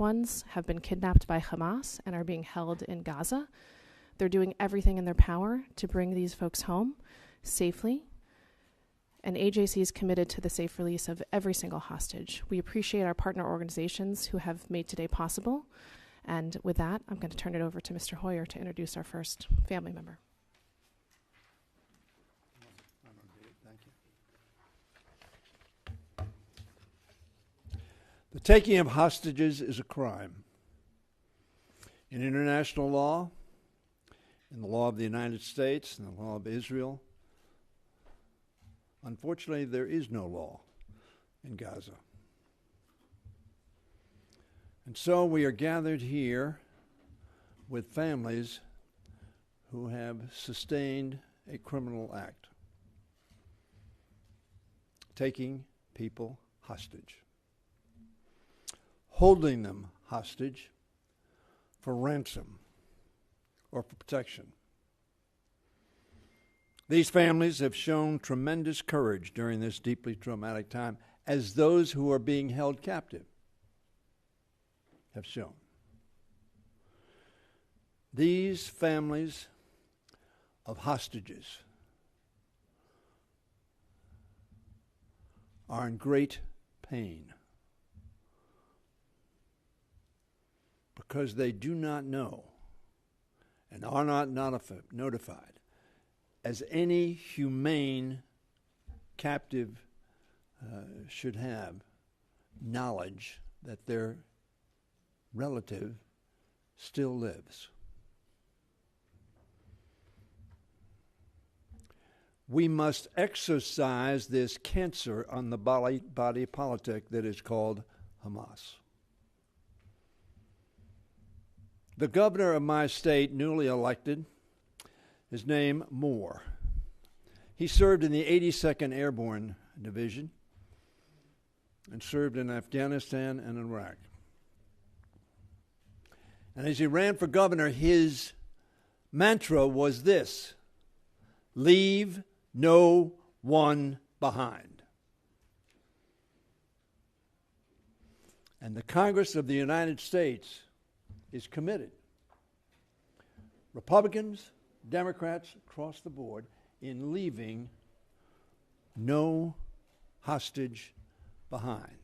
ones have been kidnapped by Hamas and are being held in Gaza. They're doing everything in their power to bring these folks home safely. And AJC is committed to the safe release of every single hostage. We appreciate our partner organizations who have made today possible. And with that, I'm going to turn it over to Mr. Hoyer to introduce our first family member. The taking of hostages is a crime. In international law, in the law of the United States, in the law of Israel, unfortunately, there is no law in Gaza. And so we are gathered here with families who have sustained a criminal act, taking people hostage, holding them hostage for ransom or for protection. These families have shown tremendous courage during this deeply traumatic time, as those who are being held captive have shown. These families of hostages are in great pain because they do not know and are not notified as any humane captive should have knowledge that their relative still lives. We must exorcise this cancer on the body politic that is called Hamas. The governor of my state, newly elected, is named Moore. He served in the 82nd Airborne Division and served in Afghanistan and Iraq. And as he ran for governor, his mantra was this: leave no one behind. And the Congress of the United States is committed. Republicans, Democrats across the board, in leaving no hostage behind.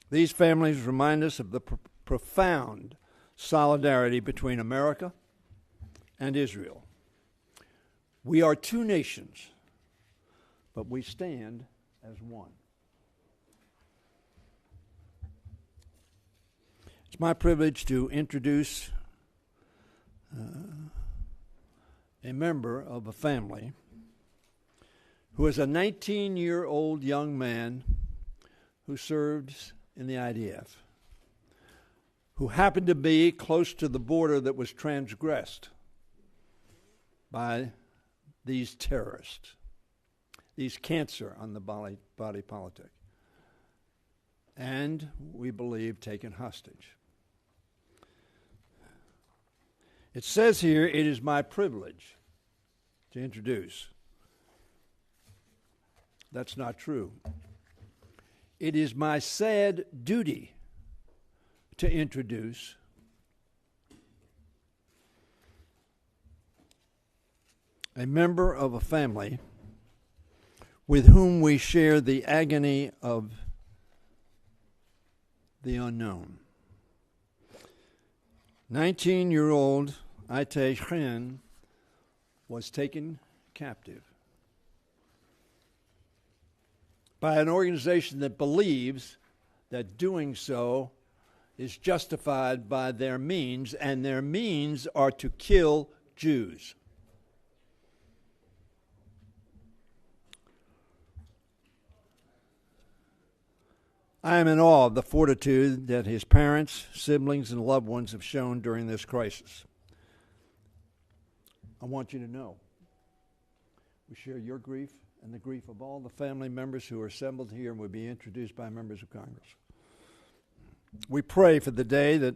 These families remind us of the profound solidarity between America and Israel. We are two nations, but we stand as one. It's my privilege to introduce a member of a family who is a 19-year-old young man who served in the IDF, who happened to be close to the border that was transgressed by these terrorists, these cancer on the body politic, and we believe taken hostage. It says here, it is my privilege to introduce. That's not true. It is my sad duty to introduce a member of a family with whom we share the agony of the unknown. 19-year-old Aitay Chen was taken captive by an organization that believes that doing so is justified by their means, and their means are to kill Jews. I am in awe of the fortitude that his parents, siblings, and loved ones have shown during this crisis. I want you to know we share your grief and the grief of all the family members who are assembled here and will be introduced by members of Congress. We pray for the day that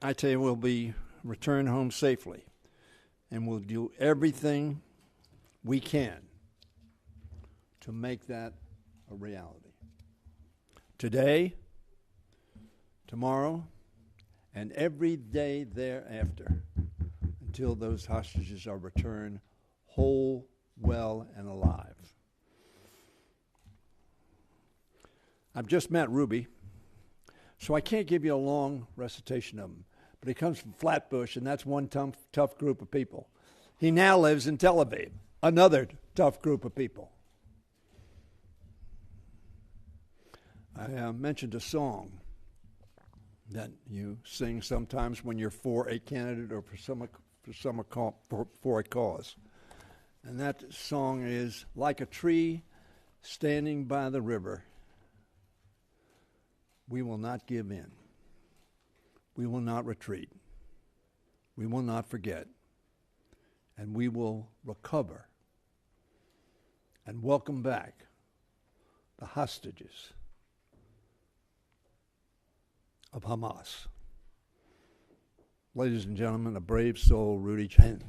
Aitay will be returned home safely, and we'll do everything we can to make that a reality. today, tomorrow, and every day thereafter until those hostages are returned whole, well, and alive. I've just met Ruby, so I can't give you a long recitation of him, but he comes from Flatbush, and that's one tough group of people. He now lives in Tel Aviv, another tough group of people. I mentioned a song that you sing sometimes when you're for a candidate or for a cause. And that song is like a tree standing by the river. We will not give in. We will not retreat. We will not forget. And we will recover and welcome back the hostages of Hamas. Ladies and gentlemen, a brave soul, Rudy Chen.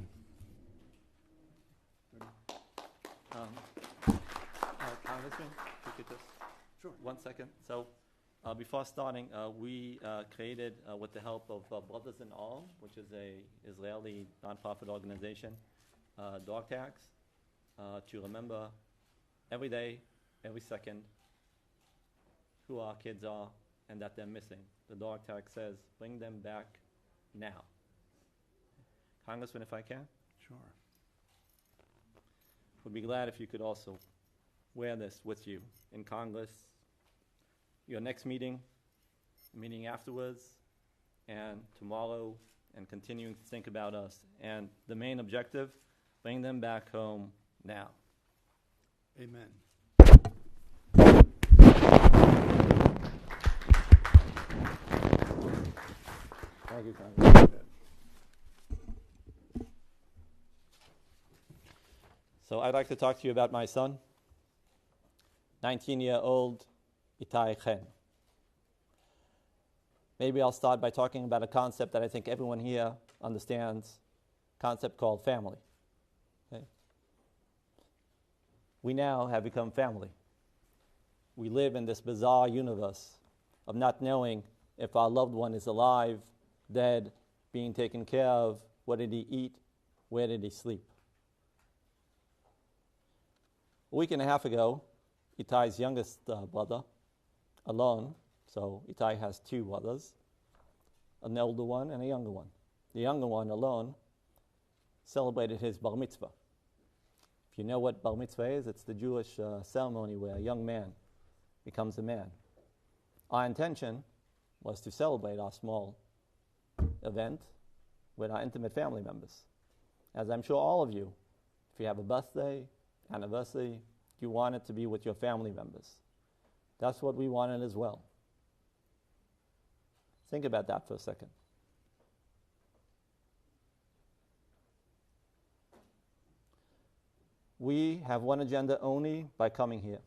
Congressman, if you could just, sure. 1 second. So before starting, we created, with the help of Brothers in All, which is a Israeli nonprofit organization, dog tags to remember every day, every second, who our kids are and that they're missing. The dog tag says, bring them back now. Congressman, if I can? Sure. Would be glad if you could also wear this with you in Congress, your next meeting afterwards, and tomorrow, and continuing to think about us. And the main objective, bring them back home now. Amen. Thank you, Congressman. So I'd like to talk to you about my son, 19-year-old Itai Chen. Maybe I'll start by talking about a concept that I think everyone here understands, a concept called family. Okay? We now have become family. We live in this bizarre universe of not knowing if our loved one is alive, dead, being taken care of, what did he eat, where did he sleep. A week and a half ago, Itai's youngest brother, alone, so Itai has two brothers, an older one and a younger one. The younger one alone celebrated his bar mitzvah. If you know what bar mitzvah is, it's the Jewish ceremony where a young man becomes a man. Our intention was to celebrate our small event with our intimate family members. As I'm sure all of you, if you have a birthday, anniversary, you want it to be with your family members. That's what we wanted as well. Think about that for a second. We have one agenda only by coming here.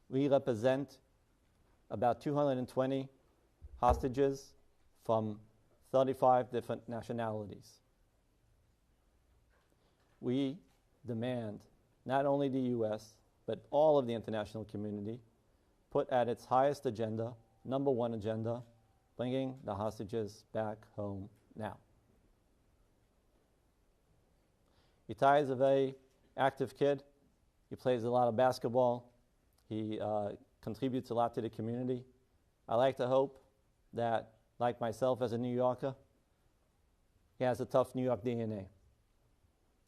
We represent about 220 hostages from 35 different nationalities. We demand not only the U.S., but all of the international community put at its highest agenda, number one agenda, bringing the hostages back home now. Itai is a very active kid. He plays a lot of basketball. He contributes a lot to the community. I like to hope that, like myself as a New Yorker, he has a tough New York DNA.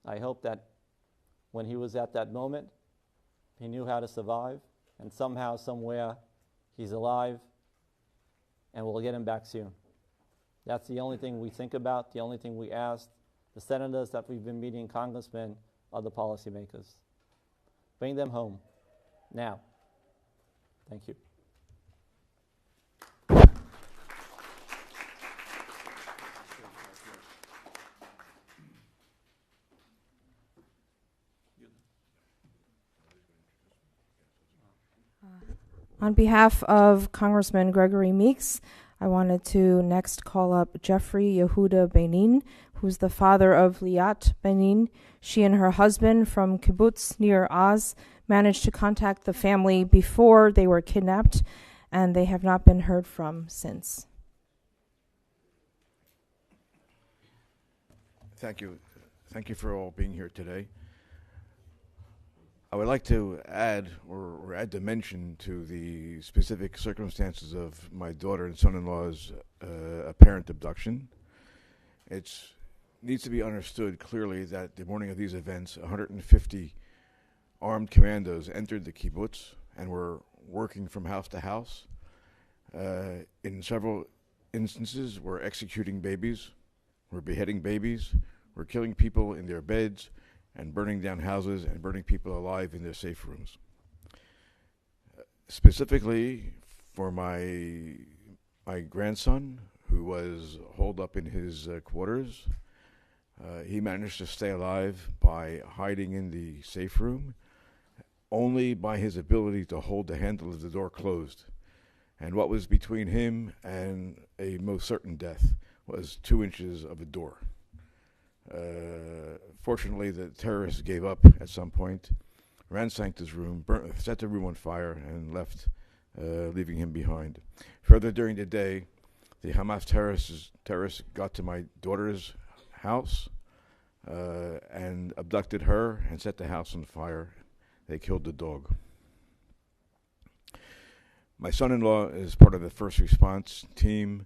I hope that when he was at that moment, he knew how to survive, and somehow, somewhere, he's alive, and we'll get him back soon. That's the only thing we think about, the only thing we ask. The senators that we've been meeting, congressmen, other policymakers. Bring them home, now. Thank you. On behalf of Congressman Gregory Meeks, I wanted to next call up Jeffrey Yehuda Banin, who's the father of Liat Banin. She and her husband from kibbutz near Oz managed to contact the family before they were kidnapped, and they have not been heard from since. Thank you. Thank you for all being here today. I would like to add or add dimension to the specific circumstances of my daughter and son-in-law's apparent abduction. It needs to be understood clearly that the morning of these events, 150 armed commandos entered the kibbutz and were working from house to house. In several instances, were executing babies, were beheading babies, were killing people in their beds, and burning down houses and burning people alive in their safe rooms. Specifically for my grandson, who was holed up in his quarters, he managed to stay alive by hiding in the safe room, only by his ability to hold the handle of the door closed. And what was between him and a most certain death was 2 inches of a door. Fortunately, the terrorists gave up at some point, ransacked his room, set the room on fire, and left, leaving him behind. Further during the day, the Hamas terrorists got to my daughter's house and abducted her and set the house on fire. They killed the dog. My son-in-law is part of the first response team.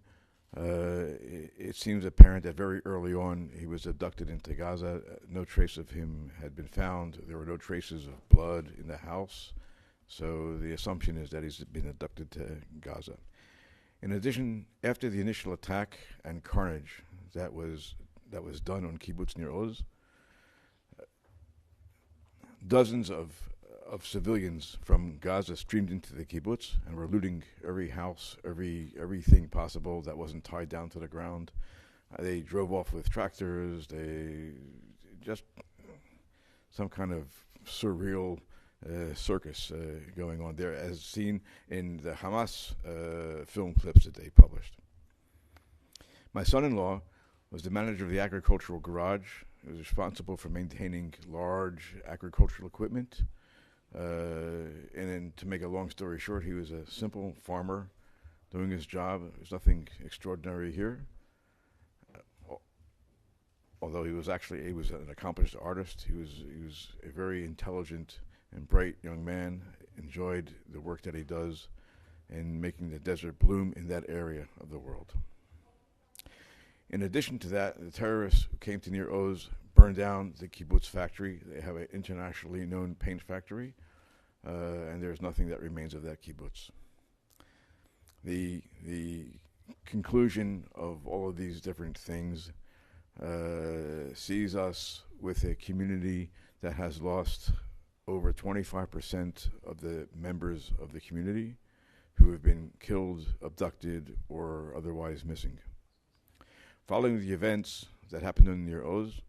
It seems apparent that very early on he was abducted into Gaza. No trace of him had been found. There were no traces of blood in the house. So the assumption is that he's been abducted to Gaza. In addition, after the initial attack and carnage that was done on kibbutz Nir Oz, dozens of civilians from Gaza streamed into the kibbutz and were looting every house, everything possible that wasn't tied down to the ground. They drove off with tractors. They just some kind of surreal circus going on there, as seen in the Hamas film clips that they published. My son-in-law was the manager of the agricultural garage. He was responsible for maintaining large agricultural equipment. And then, to make a long story short, he was a simple farmer doing his job. There's nothing extraordinary here. Although he was an accomplished artist. He was a very intelligent and bright young man. Enjoyed the work that he does in making the desert bloom in that area of the world. In addition to that, the terrorists who came to Nir Oz burned down the kibbutz factory. They have an internationally known paint factory, and there's nothing that remains of that kibbutz. The conclusion of all of these different things sees us with a community that has lost over 25% of the members of the community who have been killed, abducted, or otherwise missing. Following the events that happened in Nir Oz,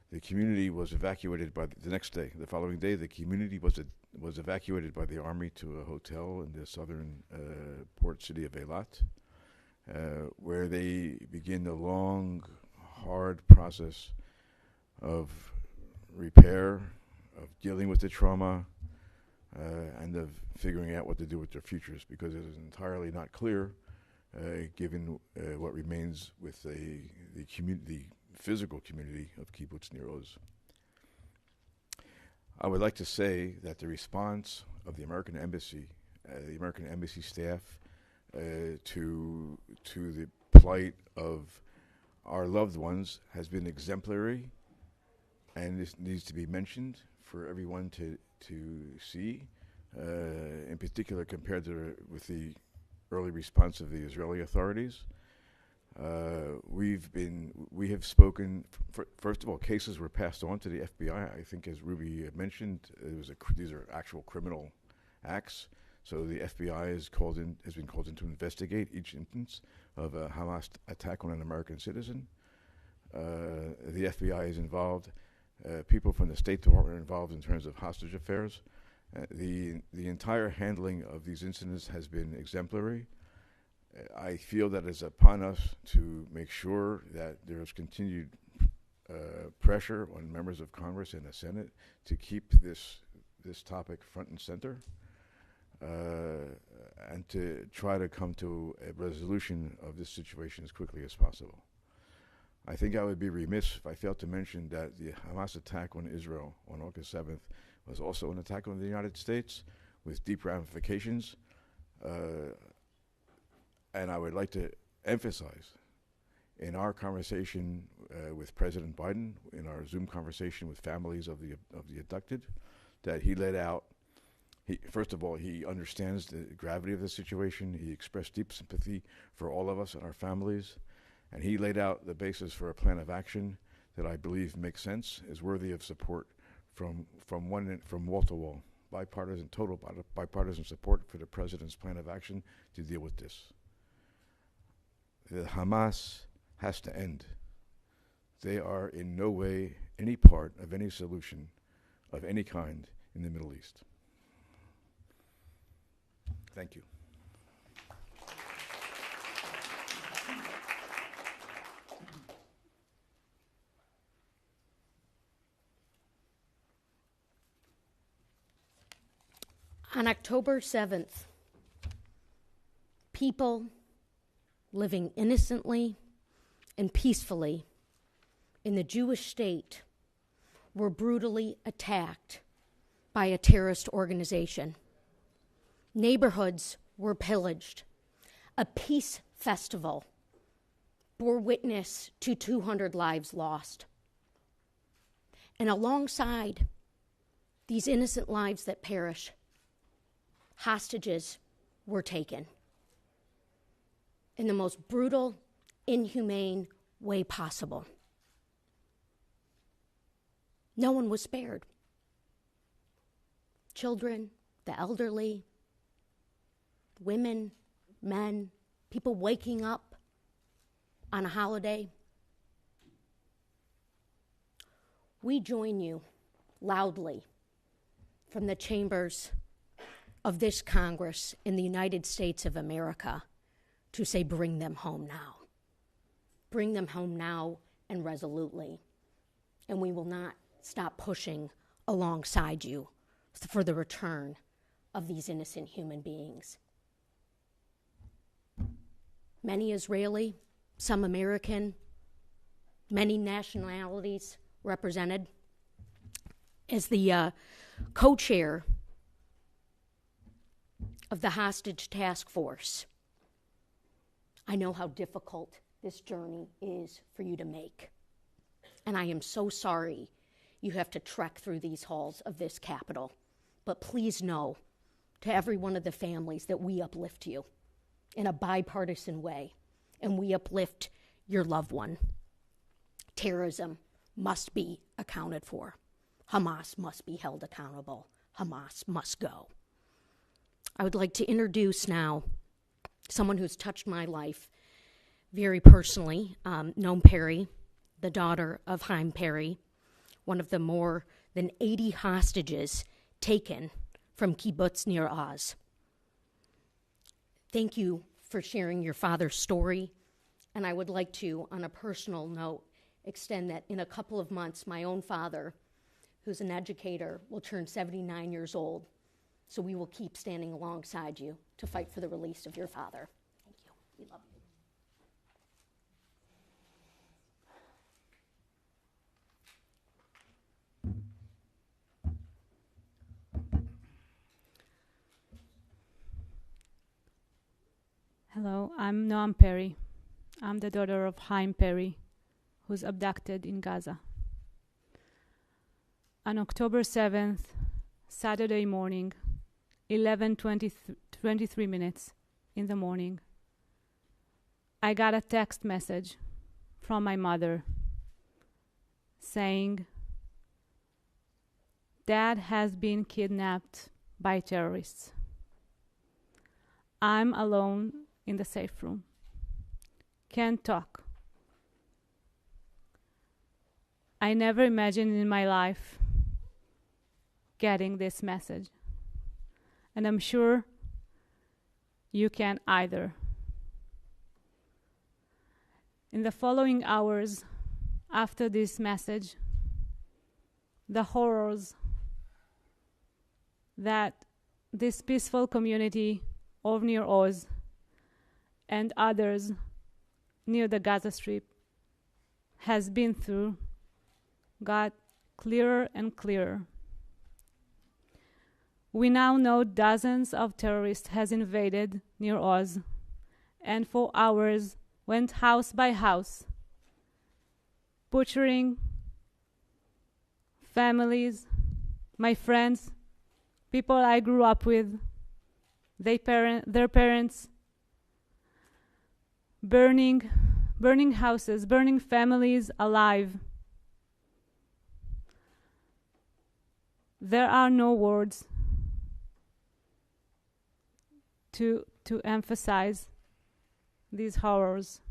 the community was evacuated by the next day. The following day, the community was evacuated by the army to a hotel in the southern port city of Eilat, where they begin a long, hard process of repair, of dealing with the trauma, and of figuring out what to do with their futures, because it is entirely not clear, given what remains with the physical community of kibbutz Nir Oz. I would like to say that the response of the American embassy staff, to the plight of our loved ones has been exemplary, and this needs to be mentioned for everyone to see, in particular compared to with the early response of the Israeli authorities. We have spoken. First of all, cases were passed on to the FBI. I think, as Ruby mentioned, these are actual criminal acts. So the FBI has been called in to investigate each instance of a Hamas attack on an American citizen. The FBI is involved. People from the State Department are involved in terms of hostage affairs. The entire handling of these incidents has been exemplary. I feel that it's upon us to make sure that there is continued pressure on members of Congress and the Senate to keep this topic front and center. and to try to come to a resolution of this situation as quickly as possible. I think I would be remiss if I failed to mention that the Hamas attack on Israel on August 7th was also an attack on the United States with deep ramifications. And I would like to emphasize in our conversation with President Biden, in our Zoom conversation with families of the abducted, that he laid out, first of all, he understands the gravity of the situation. He expressed deep sympathy for all of us and our families. And he laid out the basis for a plan of action that I believe makes sense, is worthy of support from wall to wall, total bipartisan support for the president's plan of action to deal with this. The Hamas has to end. They are in no way any part of any solution of any kind in the Middle East. Thank you. On October 7th, people living innocently and peacefully in the Jewish state were brutally attacked by a terrorist organization. Neighborhoods were pillaged. A peace festival bore witness to 200 lives lost. And alongside these innocent lives that perish, hostages were taken in the most brutal, inhumane way possible. No one was spared. Children, the elderly, women, men, people waking up on a holiday. We join you loudly from the chambers of this Congress in the United States of America to say, bring them home now. Bring them home now and resolutely. And we will not stop pushing alongside you for the return of these innocent human beings. Many Israeli, some American, many nationalities represented. As the co-chair of the hostage task force, I know how difficult this journey is for you to make. And I am so sorry you have to trek through these halls of this Capitol. But please know, to every one of the families, that we uplift you in a bipartisan way, and we uplift your loved one. Terrorism must be accounted for. Hamas must be held accountable. Hamas must go. I would like to introduce now someone who's touched my life very personally, Noan Perry, the daughter of Chaim Perry, one of the more than 80 hostages taken from kibbutz Nir Oz. Thank you for sharing your father's story, and I would like to, on a personal note, extend that in a couple of months, my own father, who's an educator, will turn 79 years old. So we will keep standing alongside you to fight for the release of your father. Thank you. We love you. Hello, I'm Noan Perry. I'm the daughter of Chaim Perry, who's abducted in Gaza. On October 7th, Saturday morning, 11:23 minutes in the morning, I got a text message from my mother saying, "Dad has been kidnapped by terrorists. I'm alone in the safe room. Can't talk." I never imagined in my life getting this message. And I'm sure you can't either. In the following hours after this message, the horrors that this peaceful community of Nir Oz and others near the Gaza Strip has been through got clearer and clearer. We now know dozens of terrorists has invaded Nir Oz and for hours went house by house, butchering families, my friends, people I grew up with, their parents, burning houses, burning families alive. There are no words to emphasize these horrors.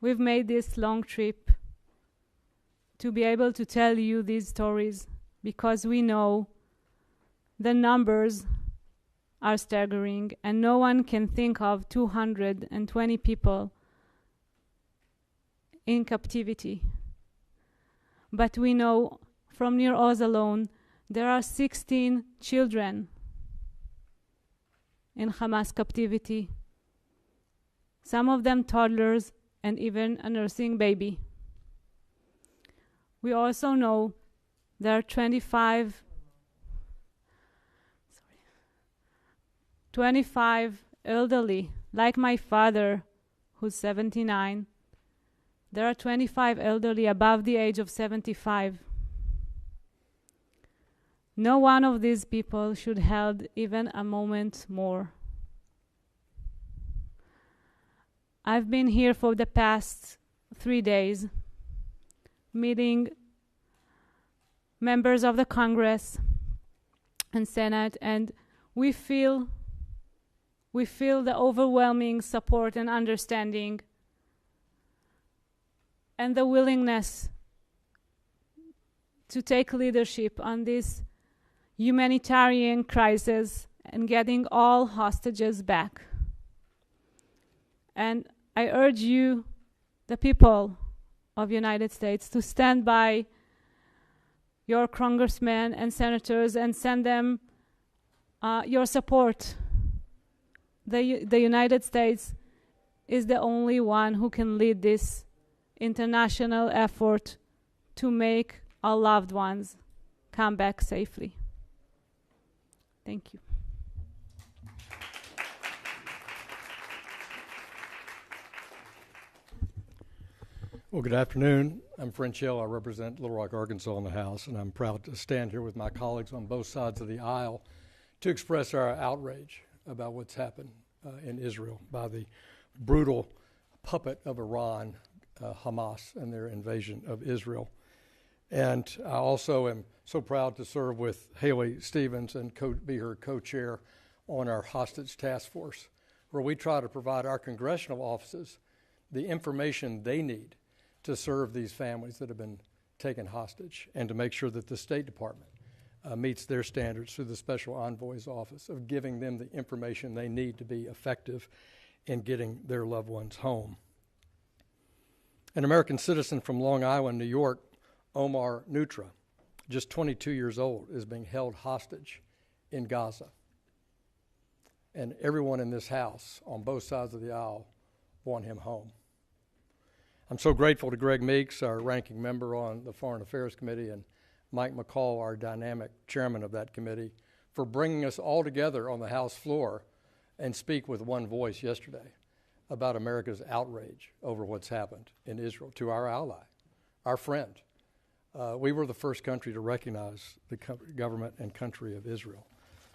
We've made this long trip to be able to tell you these stories because we know the numbers are staggering and no one can think of 220 people in captivity. But we know from Nir Oz alone, there are 16 children in Hamas captivity, some of them toddlers and even a nursing baby. We also know there are 25 elderly, like my father, who's 79. There are 25 elderly above the age of 75. No one of these people should held even a moment more. I've been here for the past 3 days, meeting members of the Congress and Senate, and we feel the overwhelming support and understanding and the willingness to take leadership on this humanitarian crisis and getting all hostages back. And I urge you, the people of the United States, to stand by your congressmen and senators and send them your support. The United States is the only one who can lead this international effort to make our loved ones come back safely. Thank you. Well, good afternoon. I'm French Hill. I represent Little Rock, Arkansas in the House, and I'm proud to stand here with my colleagues on both sides of the aisle to express our outrage about what's happened in Israel by the brutal puppet of Iran, Hamas, and their invasion of Israel. And I also am so proud to serve with Haley Stevens and be her co-chair on our hostage task force, where we try to provide our congressional offices the information they need to serve these families that have been taken hostage and to make sure that the State Department meets their standards through the Special Envoy's office of giving them the information they need to be effective in getting their loved ones home. An American citizen from Long Island, New York, Omar Nutra, just 22 years old, is being held hostage in Gaza. And everyone in this House, on both sides of the aisle, want him home. I'm so grateful to Greg Meeks, our ranking member on the Foreign Affairs Committee, and Mike McCall, our dynamic chairman of that committee, for bringing us all together on the House floor and speak with one voice yesterday about America's outrage over what's happened in Israel to our ally, our friend. We were the first country to recognize the government and country of Israel.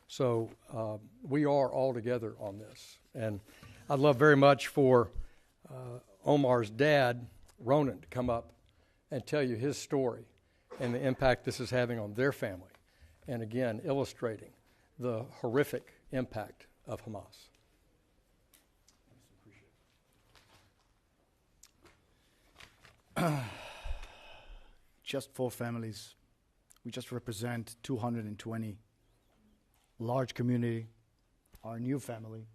So we are all together on this. And I'd love very much for Omar's dad, Ronan, to come up and tell you his story and the impact this is having on their family. And again, illustrating the horrific impact of Hamas. Just 4 families. We just represent 220. Large community. Our new family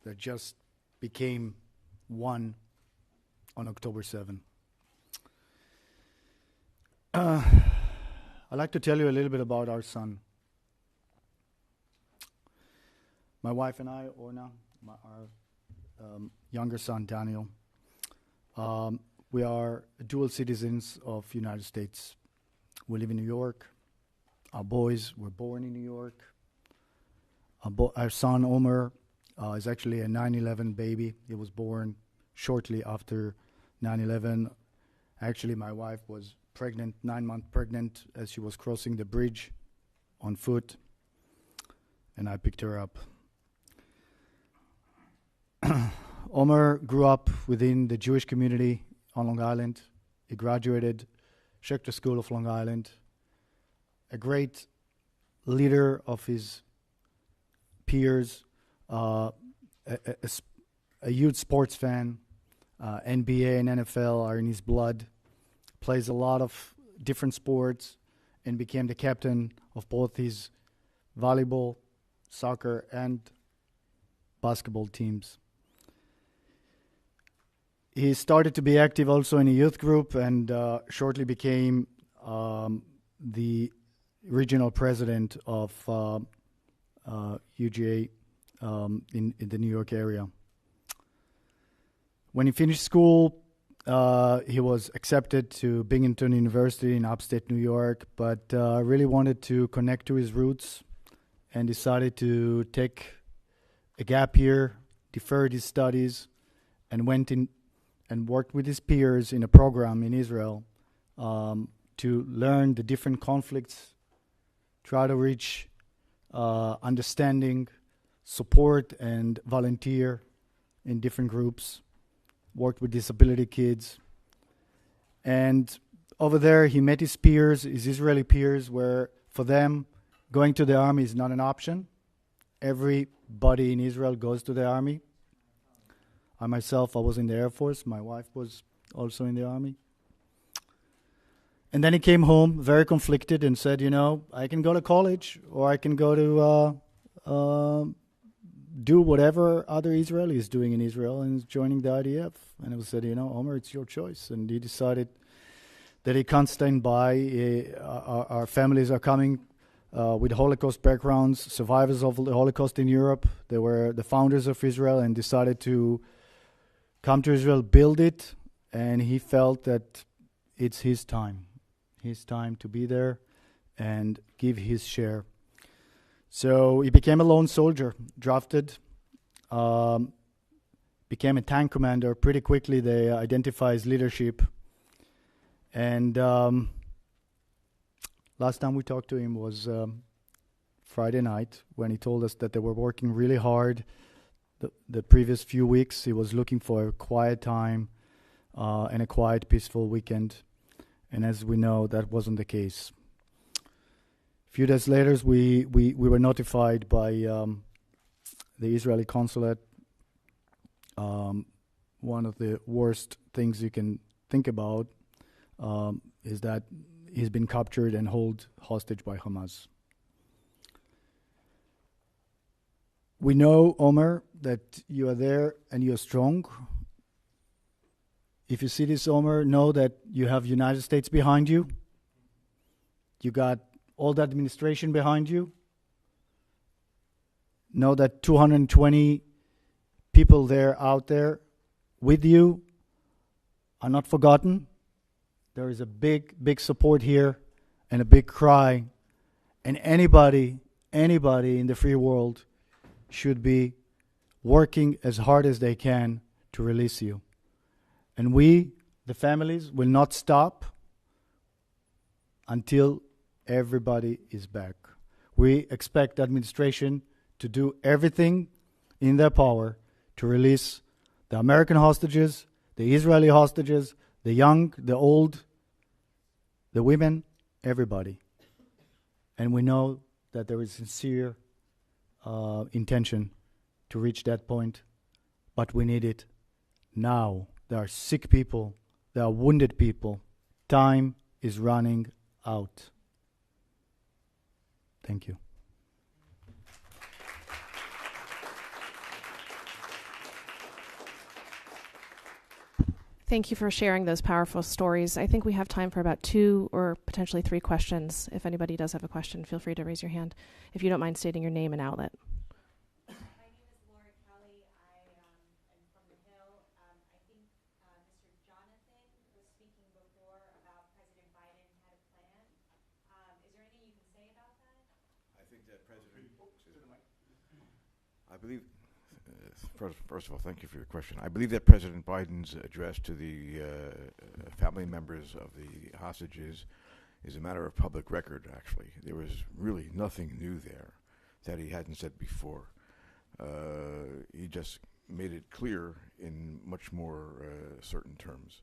that just became one on October 7. I'd like to tell you a little bit about our son. My wife and I, Orna, our younger son, Daniel, we are dual citizens of the United States. We live in New York. Our boys were born in New York. Our son, Omar, is actually a 9/11 baby. He was born shortly after 9/11. Actually, my wife was pregnant, 9 months pregnant, as she was crossing the bridge on foot, and I picked her up. Omar grew up within the Jewish community on Long Island. He graduated Schechter School of Long Island. A great leader of his peers, a huge sports fan. NBA and NFL are in his blood. Plays a lot of different sports and became the captain of both his volleyball, soccer, and basketball teams. He started to be active also in a youth group and shortly became the regional president of UGA in the New York area. When he finished school, he was accepted to Binghamton University in upstate New York, but really wanted to connect to his roots and decided to take a gap year, deferred his studies, and went in and worked with his peers in a program in Israel to learn the different conflicts, try to reach understanding, support, and volunteer in different groups, worked with disability kids. And over there, he met his peers, his Israeli peers, where for them, going to the army is not an option. Everybody in Israel goes to the army. I myself, I was in the Air Force. My wife was also in the army. And then he came home very conflicted and said, I can go to college or I can go to do whatever other Israeli is doing in Israel and joining the IDF. And I said, Omar, it's your choice. And he decided that he can't stand by. Our families are coming with Holocaust backgrounds, survivors of the Holocaust in Europe. They were the founders of Israel and decided to come to Israel, build it, and he felt that it's his time to be there and give his share. So he became a lone soldier, drafted, became a tank commander. Pretty quickly they identified his leadership. And last time we talked to him was Friday night when he told us that they were working really hard. The previous few weeks he was looking for a quiet time and a quiet, peaceful weekend. And as we know, that wasn't the case. A few days later, we were notified by the Israeli consulate. One of the worst things you can think about is that he's been captured and held hostage by Hamas. We know, Omar, that you are there and you're strong. If you see this, Omar, know that you have United States behind you. You got all the administration behind you. Know that 220 people there out there with you are not forgotten. There is a big, big support here and a big cry. And anybody in the free world should be working as hard as they can to release you. And we, the families, will not stop until everybody is back. We expect the administration to do everything in their power to release the American hostages, the Israeli hostages, the young, the old, the women, everybody. And we know that there is sincere intention to reach that point, but we need it now. There are sick people. There are wounded people. Time is running out. Thank you. Thank you for sharing those powerful stories. I think we have time for about 2 or potentially potentially 3 questions. If anybody does have a question, feel free to raise your hand. If you don't mind stating your name and outlet. I believe, first of all, thank you for your question. I believe that President Biden's address to the family members of the hostages is a matter of public record, actually. There was really nothing new there that he hadn't said before. He just made it clear in much more certain terms.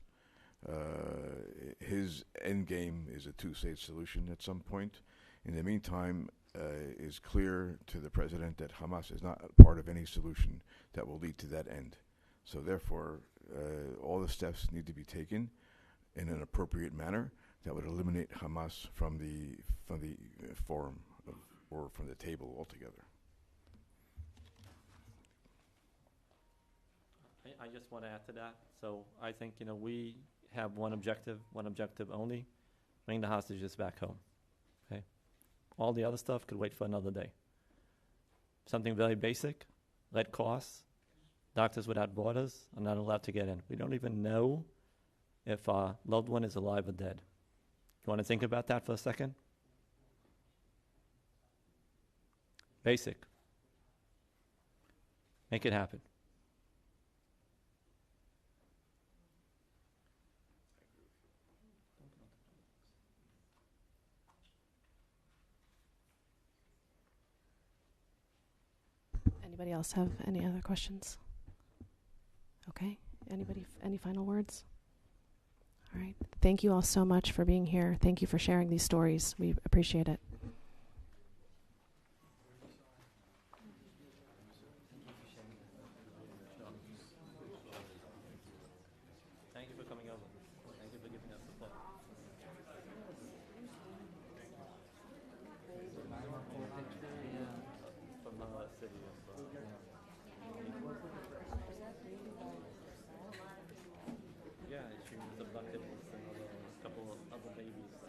His end game is a 2-state solution at some point. In the meantime, is clear to the president that Hamas is not part of any solution that will lead to that end. So therefore, all the steps need to be taken in an appropriate manner that would eliminate Hamas from the forum or from the table altogether. I just want to add to that. So I think, we have one objective only: bring the hostages back home. Okay. All the other stuff could wait for another day. Something very basic, Red Cross, Doctors Without Borders are not allowed to get in. We don't even know if our loved one is alive or dead. You want to think about that for a second? Basic. Make it happen. Anybody else have any other questions? Okay. Any final words? All right. Thank you all so much for being here. Thank you for sharing these stories. We appreciate it. Thank you for coming over. Thank you for giving us support. From the city as well. Yeah, she was abducted with a couple of other babies.